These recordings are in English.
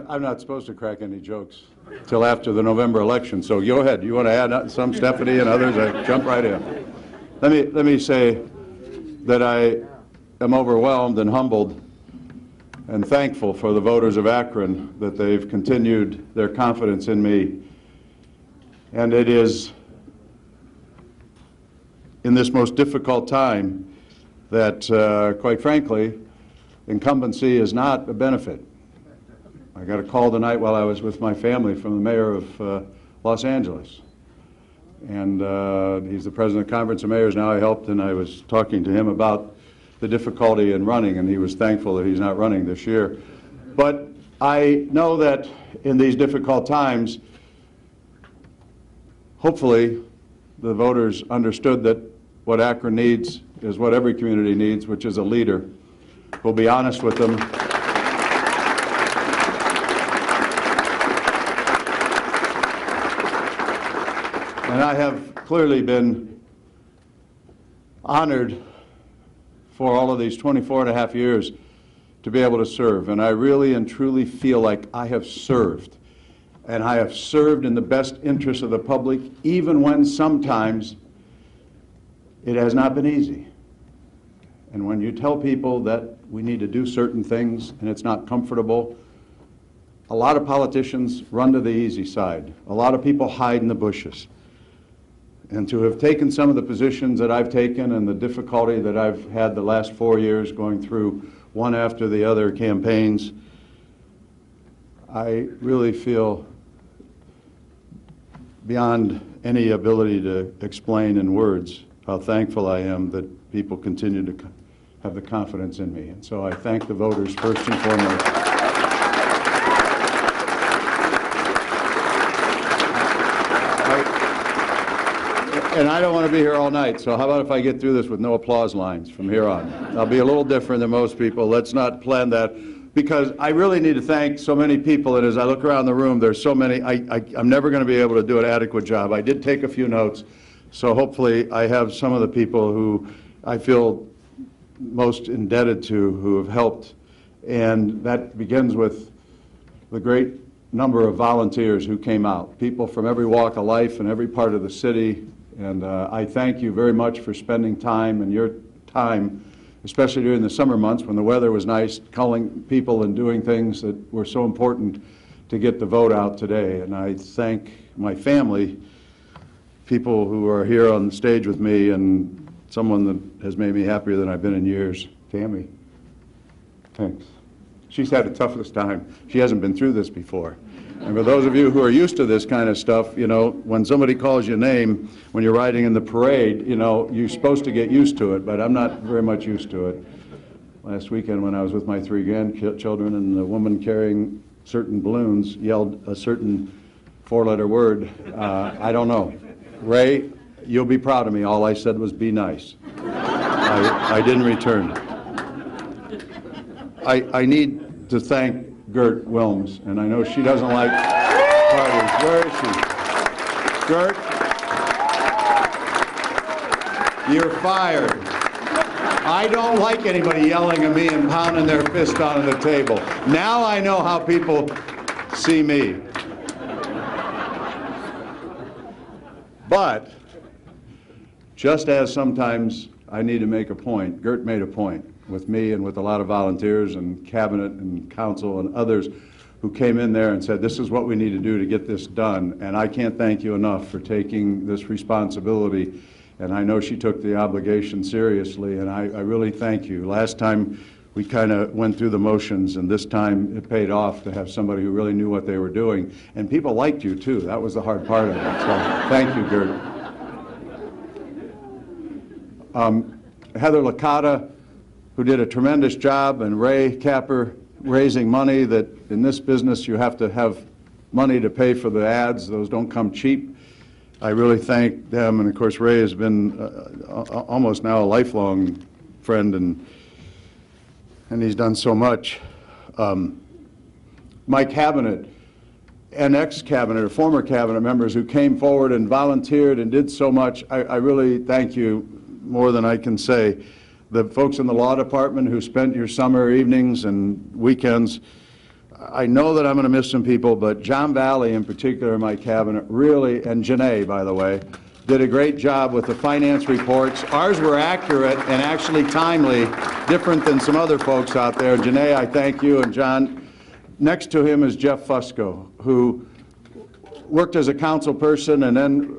I'm not supposed to crack any jokes till after the November election, so go ahead. You want to add some, Stephanie and others? Jump right in. Let me say that I am overwhelmed and humbled and thankful for the voters of Akron that they've continued their confidence in me. And it is in this most difficult time that, quite frankly, incumbency is not a benefit. I got a call tonight while I was with my family from the mayor of Los Angeles. And he's the president of the Conference of Mayors now. I helped, and I was talking to him about the difficulty in running, and he was thankful that he's not running this year. But I know that in these difficult times, hopefully the voters understood that what Akron needs is what every community needs, which is a leader who'll be honest with them. And I have clearly been honored for all of these 24 and a half years to be able to serve. And I really and truly feel like I have served. And I have served in the best interest of the public, even when sometimes it has not been easy. And when you tell people that we need to do certain things and it's not comfortable, a lot of politicians run to the easy side. A lot of people hide in the bushes. And to have taken some of the positions that I've taken and the difficulty that I've had the last 4 years going through one after the other campaigns, I really feel beyond any ability to explain in words how thankful I am that people continue to have the confidence in me. And so I thank the voters first and foremost. And I don't want to be here all night, so how about if I get through this with no applause lines from here on? I'll be a little different than most people. Let's not plan that, because I really need to thank so many people, and as I look around the room, there's so many. I'm never going to be able to do an adequate job. I did take a few notes, so hopefully I have some of the people who I feel most indebted to who have helped, and that begins with the great number of volunteers who came out, people from every walk of life and every part of the city. And I thank you very much for spending time, and your time, especially during the summer months when the weather was nice, calling people and doing things that were so important to get the vote out today. And I thank my family, people who are here on the stage with me, and someone that has made me happier than I've been in years, Tammy. Thanks. She's had the toughest time. She hasn't been through this before. And for those of you who are used to this kind of stuff, you know, when somebody calls your name, when you're riding in the parade, you know, you're supposed to get used to it, but I'm not very much used to it. Last weekend when I was with my 3 grandchildren and the woman carrying certain balloons yelled a certain 4-letter word, I don't know. Ray, you'll be proud of me. All I said was be nice. I didn't return. I need to thank Gert Wilms, and I know she doesn't like parties. Where is she? Gert, you're fired. I don't like anybody yelling at me and pounding their fist on the table. Now I know how people see me. But just as sometimes I need to make a point, Gert made a point with me and with a lot of volunteers and cabinet and council and others who came in there and said, this is what we need to do to get this done. And I can't thank you enough for taking this responsibility. And I know she took the obligation seriously, and I really thank you. Last time we kind of went through the motions, and this time it paid off to have somebody who really knew what they were doing. And people liked you too. That was the hard part of it. So thank you, Gert. Heather Licata, who did a tremendous job, and Ray Capper raising money that in this business you have to have money to pay for the ads. Those don't come cheap. I really thank them, and of course Ray has been almost now a lifelong friend, and he's done so much. My cabinet and ex-cabinet or former cabinet members who came forward and volunteered and did so much, I really thank you more than I can say. The folks in the law department who spent your summer evenings and weekends I know that I'm going to miss some people, but John Valley in particular, my cabinet, really, and Janae, by the way, did a great job with the finance reports. Ours were accurate and actually timely, different than some other folks out there. Janae, I thank you, and John. Next to him is Jeff Fusco, who worked as a council person and then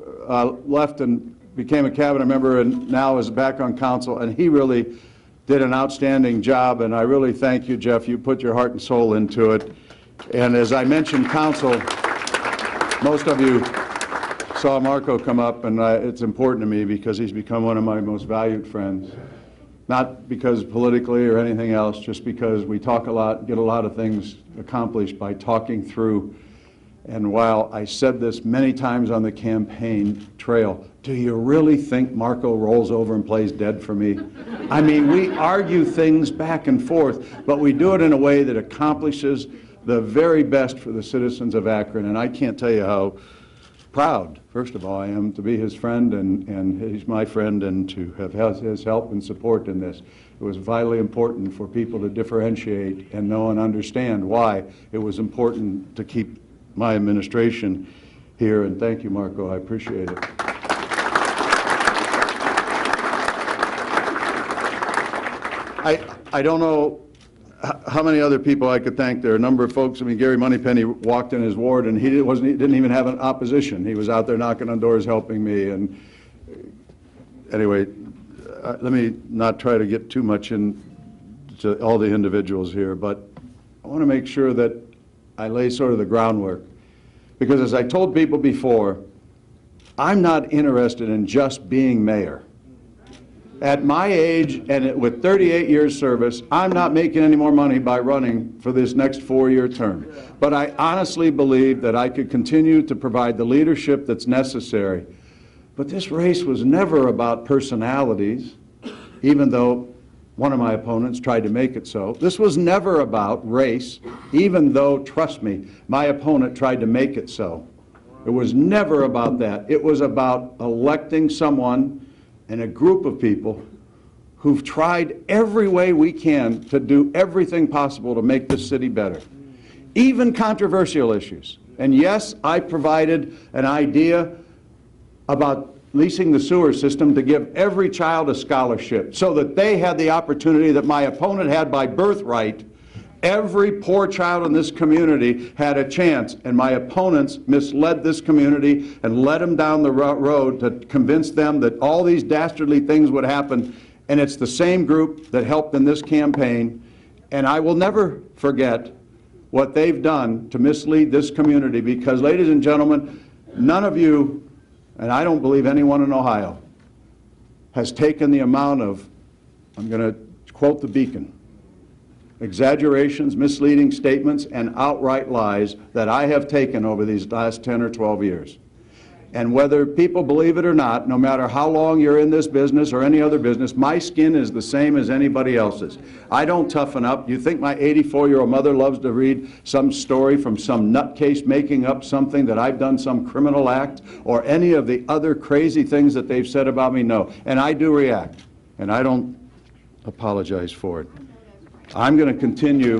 left and became a cabinet member and now is back on council, and he really did an outstanding job, and I really thank you, Jeff. You put your heart and soul into it. And as I mentioned, council, most of you saw Marco come up, and it's important to me because he's become one of my most valued friends. Not because politically or anything else, just because we talk a lot, get a lot of things accomplished by talking through. And while I said this many times on the campaign trail, do you really think Marco rolls over and plays dead for me? I mean, we argue things back and forth, but we do it in a way that accomplishes the very best for the citizens of Akron. And I can't tell you how proud, first of all, I am to be his friend, and he's my friend, and to have his help and support in this. It was vitally important for people to differentiate and know and understand why it was important to keep my administration here, and thank you, Marco. I appreciate it. I don't know how many other people I could thank. There are a number of folks. I mean, Gary Moneypenny walked in his ward, and he didn't even have an opposition. He was out there knocking on doors, helping me. And anyway, let me not try to get too much into all the individuals here, but I want to make sure that I lay sort of the groundwork. Because as I told people before, I'm not interested in just being mayor. At my age and with 38 years service, I'm not making any more money by running for this next 4-year term. But I honestly believe that I could continue to provide the leadership that's necessary. But this race was never about personalities, even though one of my opponents tried to make it so. This was never about race, even though, trust me, my opponent tried to make it so. It was never about that. It was about electing someone and a group of people who've tried every way we can to do everything possible to make this city better, even controversial issues. And yes, I provided an idea about leasing the sewer system to give every child a scholarship so that they had the opportunity that my opponent had by birthright. Every poor child in this community had a chance, and my opponents misled this community and led them down the road to convince them that all these dastardly things would happen. And it's the same group that helped in this campaign, and I will never forget what they've done to mislead this community, because, ladies and gentlemen, none of you, and I don't believe anyone in Ohio, has taken the amount of, I'm going to quote the Beacon, exaggerations, misleading statements, and outright lies that I have taken over these last 10 or 12 years. And whether people believe it or not, no matter how long you're in this business or any other business, my skin is the same as anybody else's. I don't toughen up. You think my 84-year-old mother loves to read some story from some nutcase making up something that I've done some criminal act or any of the other crazy things that they've said about me? No. And I do react, and I don't apologize for it. I'm going to continue.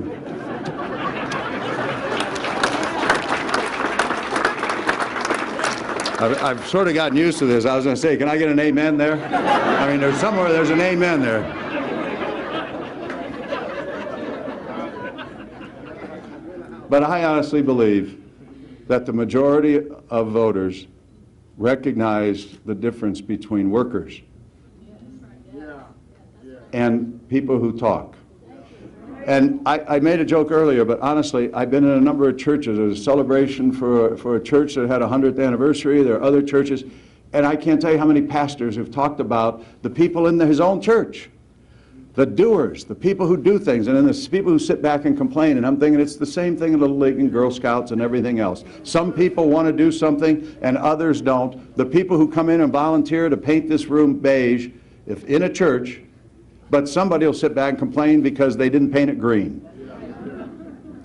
I've sort of gotten used to this. I was going to say, can I get an amen there? I mean, there's an amen there. But I honestly believe that the majority of voters recognize the difference between workers and people who talk. And I made a joke earlier, but honestly, I've been in a number of churches. There was a celebration for a church that had a 100th anniversary. There are other churches. And I can't tell you how many pastors have talked about the people in his own church, the doers, the people who do things, and then the people who sit back and complain. And I'm thinking it's the same thing in Little League and Girl Scouts and everything else. Some people want to do something and others don't. The people who come in and volunteer to paint this room beige, if in a church, but somebody will sit back and complain because they didn't paint it green.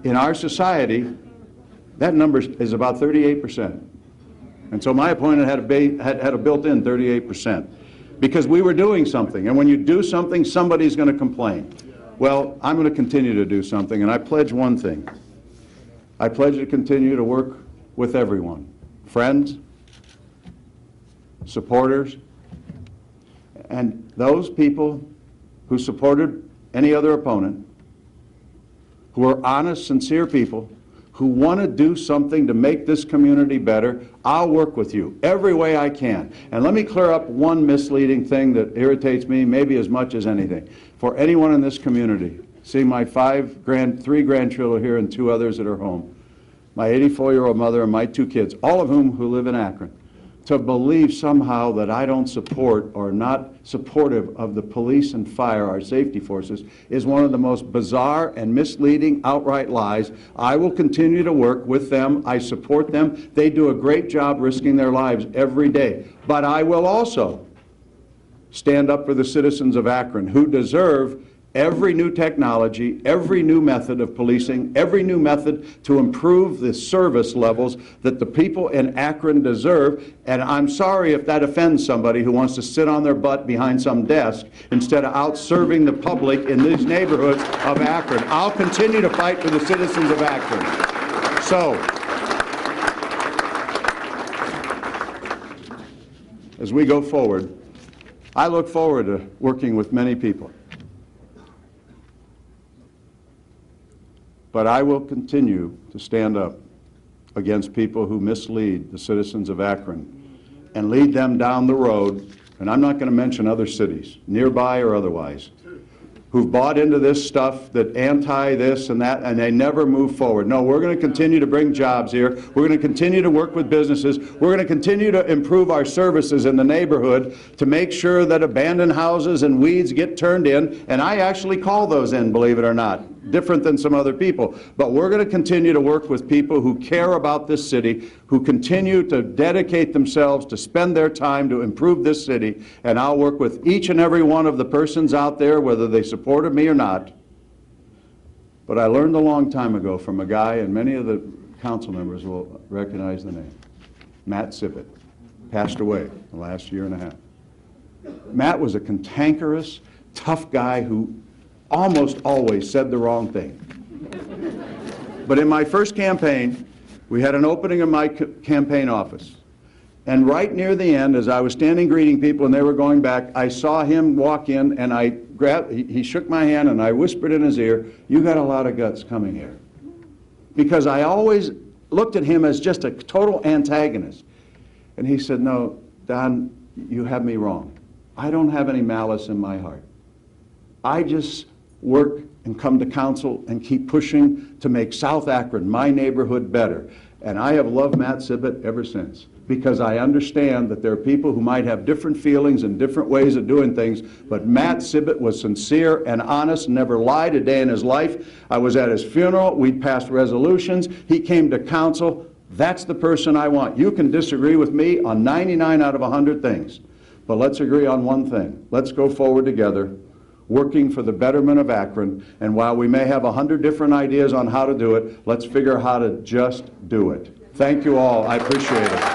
In our society, that number is about 38%. And so my opponent had a built-in 38%. Because we were doing something. And when you do something, somebody's going to complain. Well, I'm going to continue to do something, and I pledge one thing. I pledge to continue to work with everyone, friends, supporters, and those people who supported any other opponent, who are honest, sincere people, who want to do something to make this community better. I'll work with you every way I can. And let me clear up one misleading thing that irritates me maybe as much as anything. For anyone in this community, seeing my three grandchildren here and 2 others at her home, my 84-year-old mother and my 2 kids, all of whom who live in Akron, to believe somehow that I don't support or not supportive of the police and fire, our safety forces, is one of the most bizarre and misleading outright lies. I will continue to work with them. I support them. They do a great job risking their lives every day. But I will also stand up for the citizens of Akron who deserve every new technology, every new method of policing, every new method to improve the service levels that the people in Akron deserve. And I'm sorry if that offends somebody who wants to sit on their butt behind some desk instead of out serving the public in these neighborhoods of Akron. I'll continue to fight for the citizens of Akron. So, as we go forward, I look forward to working with many people. But I will continue to stand up against people who mislead the citizens of Akron and lead them down the road, and I'm not going to mention other cities, nearby or otherwise, who've bought into this stuff, that anti-this and that, and they never move forward. No, we're going to continue to bring jobs here. We're going to continue to work with businesses. We're going to continue to improve our services in the neighborhood to make sure that abandoned houses and weeds get turned in, and I actually call those in, believe it or not. Different than some other people. But we're going to continue to work with people who care about this city, who continue to dedicate themselves to spend their time to improve this city, and I'll work with each and every one of the persons out there, whether they supported me or not. But I learned a long time ago from a guy, and many of the council members will recognize the name, Matt Sibbitt, passed away the last year and a half. Matt was a cantankerous, tough guy who almost always said the wrong thing. But in my first campaign, we had an opening in my campaign office. And right near the end, as I was standing greeting people and they were going back, I saw him walk in and he shook my hand and I whispered in his ear, "You got a lot of guts coming here." Because I always looked at him as just a total antagonist. And he said, "No, Don, you have me wrong. I don't have any malice in my heart. I just work and come to council and keep pushing to make South Akron, my neighborhood, better." And I have loved Matt Sibbitt ever since, because I understand that there are people who might have different feelings and different ways of doing things, but Matt Sibbitt was sincere and honest, never lied a day in his life. I was at his funeral, we passed resolutions, he came to council. That's the person I want. You can disagree with me on 99 out of 100 things, but let's agree on one thing. Let's go forward together, working for the betterment of Akron, and while we may have 100 different ideas on how to do it, let's figure out how to just do it. Thank you all. I appreciate it.